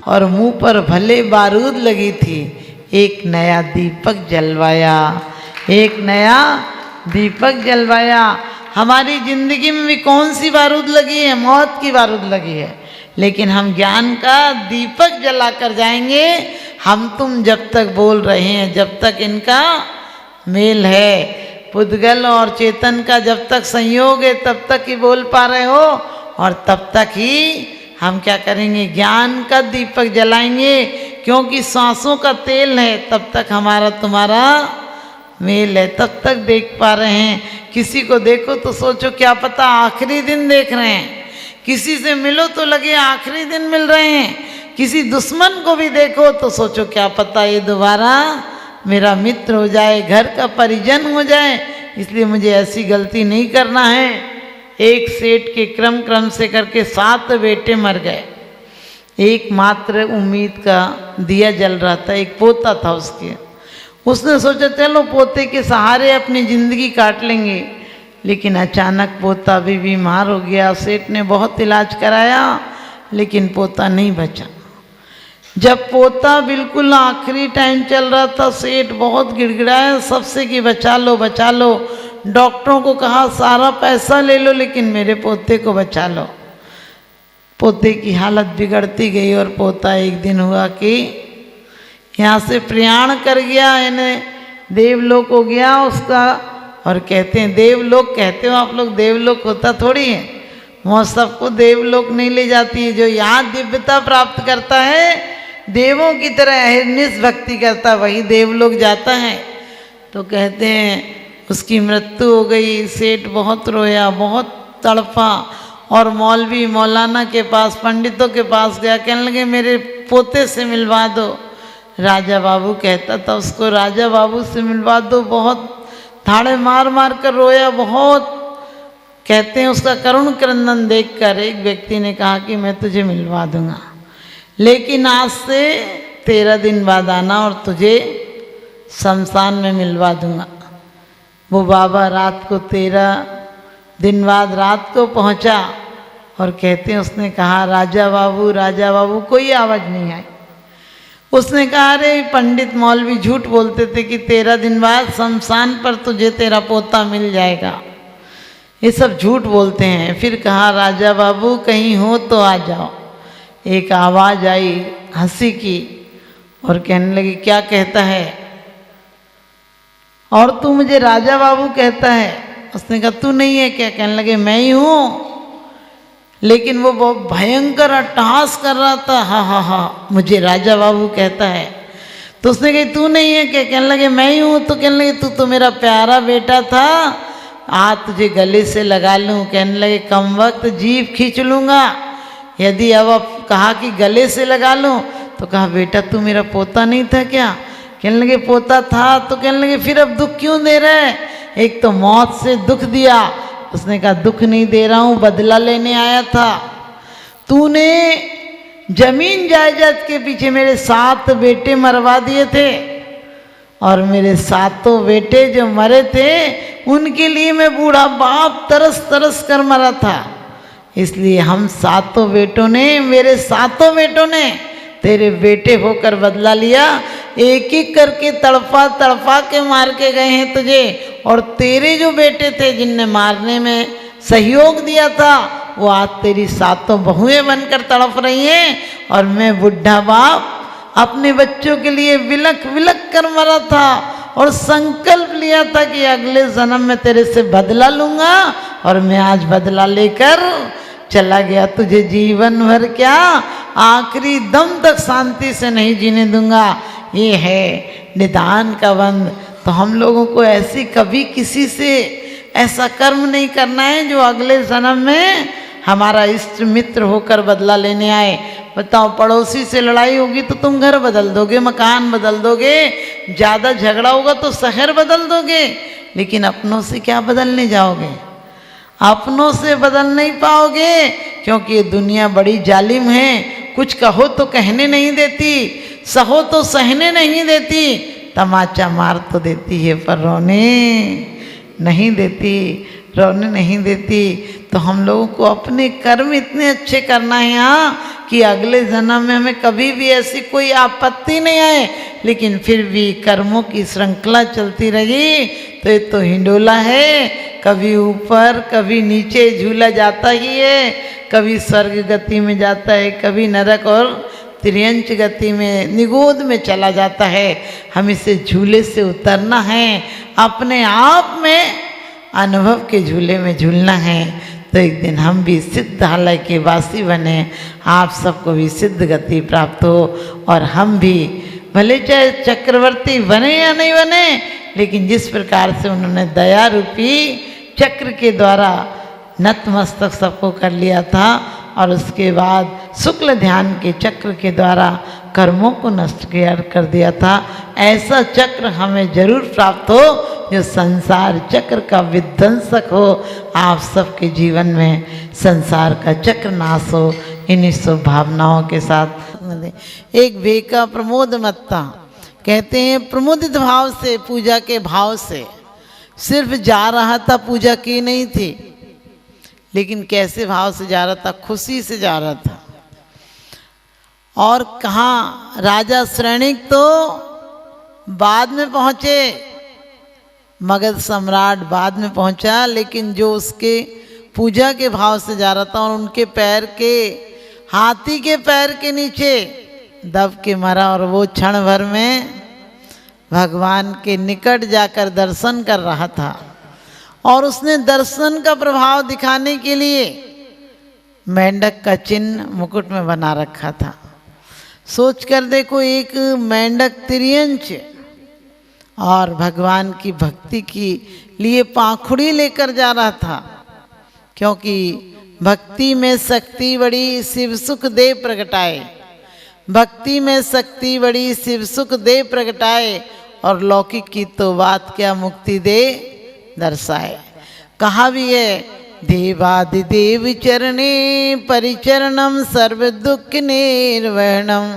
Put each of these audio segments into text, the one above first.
और मुंह पर भले बारूद लगी थी, एक नया दीपक जलवाया, एक नया दीपक जलवाया। हमारी जिंदगी में भी कौन सी बारूद लगी है? मौत की बारूद लगी है, लेकिन हम ज्ञान का दीपक जलाकर जाएंगे। हम तुम जब तक बोल रहे हैं, जब तक इनका मेल है, पुद्गल और चेतन का जब तक संयोग है, तब तक ही बोल पा रहे हो, और तब तक ही हम क्या करेंगे? ज्ञान का दीपक जलाएंगे, क्योंकि सांसों का तेल है, तब तक हमारा तुम्हारा मेल है, तब तक देख पा रहे हैं। किसी को देखो तो सोचो क्या पता आखिरी दिन देख रहे हैं, किसी से मिलो तो लगे आखिरी दिन मिल रहे हैं, किसी दुश्मन को भी देखो तो सोचो क्या पता ये दोबारा मेरा मित्र हो जाए, घर का परिजन हो जाए। इसलिए मुझे ऐसी गलती नहीं करना है। एक सेठ के क्रम से करके 7 बेटे मर गए, एकमात्र उम्मीद का दिया जल रहा था, एक पोता था उसके। उसने सोचा चलो पोते के सहारे अपनी ज़िंदगी काट लेंगे, लेकिन अचानक पोता भी बीमार हो गया। सेठ ने बहुत इलाज कराया, लेकिन पोता नहीं बचा। जब पोता बिल्कुल आखिरी टाइम चल रहा था, सेठ बहुत गिड़गिड़ाया सबसे कि बचा लो बचा लो। डॉक्टरों को कहा सारा पैसा ले लो, लेकिन मेरे पोते को बचा लो। पोते की हालत बिगड़ती गई और पोता एक दिन हुआ कि यहाँ से प्रयाण कर गया, यानी देवलोक हो गया उसका। और कहते हैं देवलोक, कहते हो आप लोग, देवलोक होता थोड़ी है, वो सबको देवलोक नहीं ले जाती है। जो यहाँ दिव्यता प्राप्त करता है, देवों की तरह अहिर्निश भक्ति करता, वही देवलोक जाता है। तो कहते हैं उसकी मृत्यु हो गई। सेठ बहुत रोया, बहुत तड़पा, और मौलवी मौलाना के पास, पंडितों के पास गया, कहने लगे मेरे पोते से मिलवा दो। राजा बाबू कहता था उसको, राजा बाबू से मिलवा दो। बहुत थाड़े मार मार कर रोया, बहुत। कहते हैं उसका करुण क्रंदन देखकर एक व्यक्ति ने कहा कि मैं तुझे मिलवा दूंगा, लेकिन आज से 13 दिन बाद आना और तुझे शमशान में मिलवा दूंगा। वो बाबा रात को 13 दिन बाद रात को पहुंचा, और कहते हैं उसने कहा राजा बाबू, कोई आवाज़ नहीं आई। उसने कहा अरे पंडित मौलवी झूठ बोलते थे कि 13 दिन बाद शमशान पर तुझे तेरा पोता मिल जाएगा, ये सब झूठ बोलते हैं। फिर कहा राजा बाबू कहीं हो तो आ जाओ। एक आवाज़ आई हंसी की, और कहने लगी क्या कहता है, और तू मुझे राजा बाबू कहता है? उसने कहा तू नहीं है क्या? कहने लगे मैं ही हूँ। लेकिन वो बहुत भयंकर अट्टहास कर रहा था, हा हा हा मुझे राजा बाबू कहता है। तो उसने कही तू नहीं है क्या? कहने लगे मैं ही हूँ। तो कहने लगे तू तो मेरा प्यारा बेटा था, आज तुझे गले से लगा लूँ। कहने लगे कम वक्त जीभ खींच लूँगा। यदि अब कहा कि गले से लगा लूँ, तो कहा बेटा तू मेरा पोता नहीं था क्या? कहने लगे पोता था। तो कहने लगे फिर अब दुख क्यों दे रहे? एक तो मौत से दुख दिया। उसने कहा दुख नहीं दे रहा हूँ, बदला लेने आया था। तूने जमीन जायदाद के पीछे मेरे 7 बेटे मरवा दिए थे, और मेरे 7 बेटे जो मरे थे उनके लिए मैं बूढ़ा बाप तरस तरस कर मरा था। इसलिए हम 7 बेटों ने, मेरे 7 बेटों ने तेरे बेटे होकर बदला लिया। एक एक करके तड़पा तड़पा के मार के गए हैं तुझे, और तेरे जो बेटे थे जिनने मारने में सहयोग दिया था, वो आज तेरी 7 बहुएं बनकर तड़प रही हैं। और मैं बुढ़ा बाप अपने बच्चों के लिए विलक विलक कर मरा था, और संकल्प लिया था कि अगले जन्म में तेरे से बदला लूँगा, और मैं आज बदला लेकर चला गया। तुझे जीवन भर क्या, आखिरी दम तक शांति से नहीं जीने दूंगा। ये है निदान का बंध। तो हम लोगों को ऐसी कभी किसी से ऐसा कर्म नहीं करना है जो अगले जन्म में हमारा इष्ट मित्र होकर बदला लेने आए। बताओ पड़ोसी से लड़ाई होगी तो तुम घर बदल दोगे, मकान बदल दोगे, ज़्यादा झगड़ा होगा तो शहर बदल दोगे, लेकिन अपनों से क्या बदलने जाओगे? अपनों से बदल नहीं पाओगे, क्योंकि ये दुनिया बड़ी जालिम है। कुछ कहो तो कहने नहीं देती, सहो तो सहने नहीं देती, तमाचा मार तो देती है पर रोने नहीं देती, रोने नहीं देती। तो हम लोगों को अपने कर्म इतने अच्छे करना है यहाँ कि अगले जन्म में हमें कभी भी ऐसी कोई आपत्ति नहीं आए, लेकिन फिर भी कर्मों की श्रृंखला चलती रही तो ये तो हिंडोला है, कभी ऊपर कभी नीचे झूला जाता ही है, कभी स्वर्ग गति में जाता है, कभी नरक और त्रियंच गति में निगोद में चला जाता है। हम इसे झूले से उतरना है, अपने आप में अनुभव के झूले में झूलना है, तो एक दिन हम भी सिद्धालय के वासी बने, आप सबको भी सिद्ध गति प्राप्त हो, और हम भी भले चाहे चक्रवर्ती बने या नहीं बने, लेकिन जिस प्रकार से उन्होंने दया रूपी चक्र के द्वारा नतमस्तक सबको कर लिया था, और उसके बाद शुक्ल ध्यान के चक्र के द्वारा कर्मों को नष्ट कर दिया था, ऐसा चक्र हमें जरूर प्राप्त हो जो संसार चक्र का विध्वंसक हो। आप सबके जीवन में संसार का चक्र नाश हो, इन्हीं शुभ भावनाओं के साथ। एक बेका प्रमोद मत्ता कहते हैं, प्रमुदित भाव से, पूजा के भाव से सिर्फ जा रहा था, पूजा की नहीं थी, लेकिन कैसे भाव से जा रहा था, खुशी से जा रहा था। और कहाँ राजा श्रेणिक तो बाद में पहुँचे, मगध सम्राट बाद में पहुँचा, लेकिन जो उसके पूजा के भाव से जा रहा था और उनके पैर के, हाथी के पैर के नीचे दब के मरा, और वो क्षण भर में भगवान के निकट जाकर दर्शन कर रहा था। और उसने दर्शन का प्रभाव दिखाने के लिए मेंढक का चिन्ह मुकुट में बना रखा था। सोच कर देखो, एक मेंढक तिर्यंच और भगवान की भक्ति की लिए पाखुड़ी लेकर जा रहा था, क्योंकि भक्ति में शक्ति बड़ी शिव सुख दे प्रगटाए, भक्ति में शक्ति बड़ी शिव सुख दे प्रगटाए, और लौकिक की तो बात क्या मुक्ति दे दर्शाए। कहा भी है, देवादिदेव चरणे परिचरणम सर्व दुख निर्वहणम,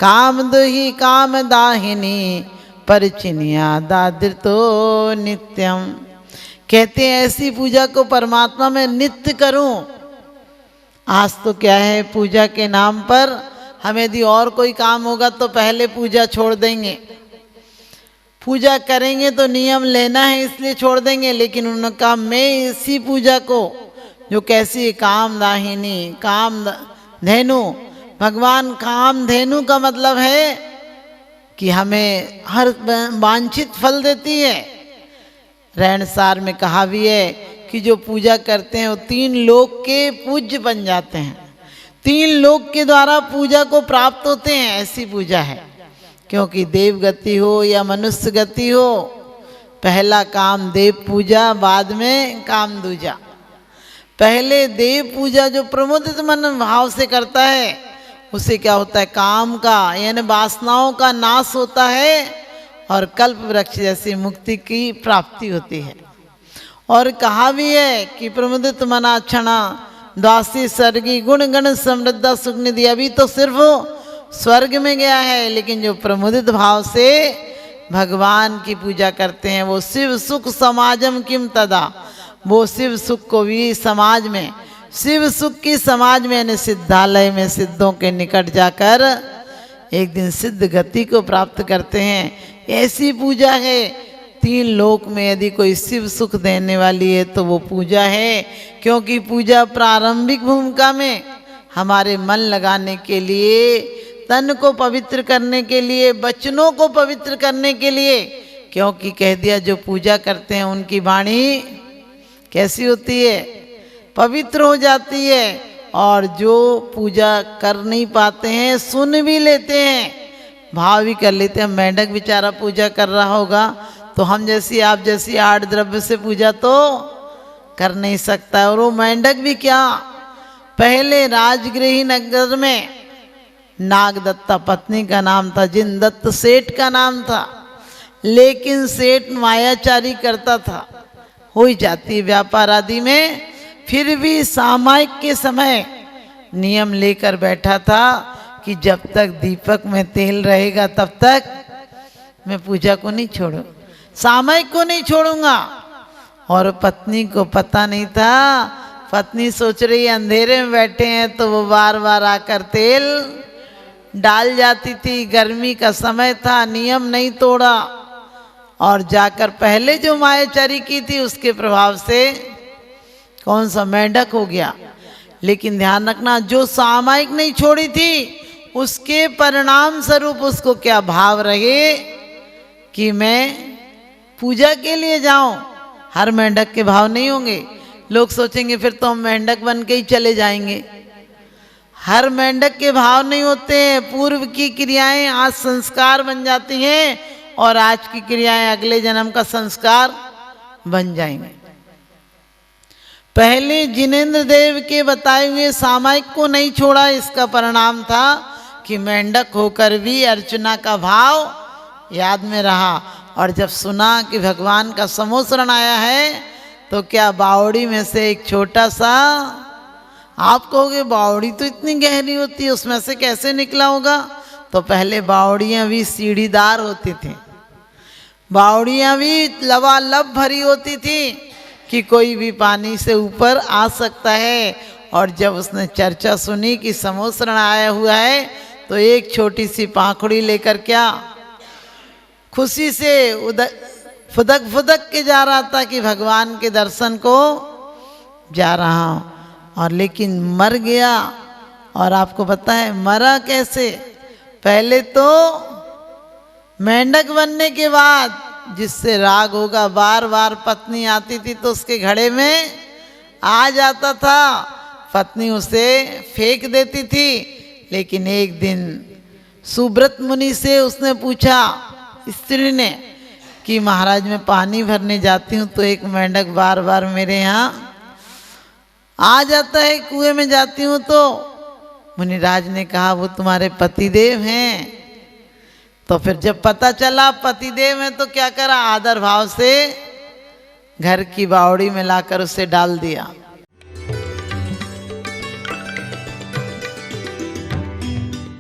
काम दुहि काम दाहिनी परिचिनिया दादृतो नित्यम। कहते हैं ऐसी पूजा को परमात्मा में नित्य करूं। आज तो क्या है, पूजा के नाम पर हमें यदि और कोई काम होगा तो पहले पूजा छोड़ देंगे, पूजा करेंगे तो नियम लेना है इसलिए छोड़ देंगे, लेकिन उन्होंने कहा मैं इसी पूजा को जो कैसी काम दाहिनी, काम धेनु, भगवान काम धेनु का मतलब है कि हमें हर वांछित फल देती है। रहनसार में कहा भी है कि जो पूजा करते हैं वो 3 लोक के पूज्य बन जाते हैं, 3 लोक के द्वारा पूजा को प्राप्त होते हैं, ऐसी पूजा है। क्योंकि देव गति हो या मनुष्य गति हो, पहला काम देव पूजा, बाद में काम दूजा। पहले देव पूजा जो प्रमुदित मन भाव से करता है, उसे क्या होता है, काम का यानी वासनाओं का नाश होता है और कल्प वृक्ष जैसी मुक्ति की प्राप्ति होती है। और कहा भी है कि प्रमुदित मना क्षणा दासी स्वर्गी गुण गण समृद्धा सुख निधि। अभी तो सिर्फ स्वर्ग में गया है, लेकिन जो प्रमुदित भाव से भगवान की पूजा करते हैं वो शिव सुख समाजम किम तदा, वो शिव सुख को भी समाज में, शिव सुख की समाज में यानी सिद्धालय में सिद्धों के निकट जाकर एक दिन सिद्ध गति को प्राप्त करते हैं। ऐसी पूजा है 3 लोक में यदि कोई शिव सुख देने वाली है तो वो पूजा है। क्योंकि पूजा प्रारंभिक भूमिका में हमारे मन लगाने के लिए, तन को पवित्र करने के लिए, वचनों को पवित्र करने के लिए, क्योंकि कह दिया जो पूजा करते हैं उनकी वाणी कैसी होती है, पवित्र हो जाती है। और जो पूजा कर नहीं पाते हैं सुन भी लेते हैं, भाव भी कर लेते हैं। मेंढक बेचारा पूजा कर रहा होगा तो हम जैसी आप जैसी 8 द्रव्य से पूजा तो कर नहीं सकता। और वो मेंढक भी क्या, पहले राजगृही नगर में नागदत्ता पत्नी का नाम था, जिनदत्त सेठ का नाम था, लेकिन सेठ मायाचारी करता था, हो ही जाती व्यापार आदि में, फिर भी सामायिक के समय नियम लेकर बैठा था कि जब तक दीपक में तेल रहेगा तब तक मैं पूजा को नहीं छोड़ू, सामायिक को नहीं छोड़ूंगा। और पत्नी को पता नहीं था, पत्नी सोच रही है अंधेरे में बैठे हैं, तो वो बार बार आकर तेल डाल जाती थी। गर्मी का समय था, नियम नहीं तोड़ा, और जाकर पहले जो मायाचारी की थी उसके प्रभाव से कौन सा मेंढक हो गया। लेकिन ध्यान रखना, जो सामायिक नहीं छोड़ी थी उसके परिणाम स्वरूप उसको क्या भाव रहे कि मैं पूजा के लिए जाऊं। हर मेंढक के भाव नहीं होंगे। लोग सोचेंगे फिर तो हम मेंढक बन के ही चले जाएंगे। हर मेंढक के भाव नहीं होते हैं। पूर्व की क्रियाएं आज संस्कार बन जाती हैं, और आज की क्रियाएं अगले जन्म का संस्कार बन जाएंगे। पहले जिनेंद्र देव के बताए हुए सामायिक को नहीं छोड़ा, इसका परिणाम था कि मेंढक होकर भी अर्चना का भाव याद में रहा। और जब सुना कि भगवान का समोसरण आया है, तो क्या बावड़ी में से एक छोटा सा, आप कहोगे बावड़ी तो इतनी गहरी होती है, उसमें से कैसे निकला होगा? तो पहले बावड़ियाँ भी सीढ़ीदार होती थी, बावड़ियाँ भी लबालब भरी होती थी कि कोई भी पानी से ऊपर आ सकता है। और जब उसने चर्चा सुनी कि समोसरण आया हुआ है, तो एक छोटी सी पाखुड़ी लेकर क्या खुशी से फुदक फुदक के जा रहा था कि भगवान के दर्शन को जा रहा हूँ। और लेकिन मर गया। और आपको पता है मरा कैसे? पहले तो मेंढक बनने के बाद जिससे राग होगा, बार बार पत्नी आती थी तो उसके घड़े में आ जाता था, पत्नी उसे फेंक देती थी। लेकिन एक दिन सुब्रत मुनि से उसने पूछा, स्त्री ने, कि महाराज मैं पानी भरने जाती हूँ तो एक मेंढक बार बार मेरे यहाँ आ जाता है, कुएं में जाती हूँ तो। मुनिराज ने कहा वो तुम्हारे पतिदेव हैं। तो फिर जब पता चला पतिदेव हैं तो क्या करा, आदर भाव से घर की बावड़ी में लाकर उसे डाल दिया।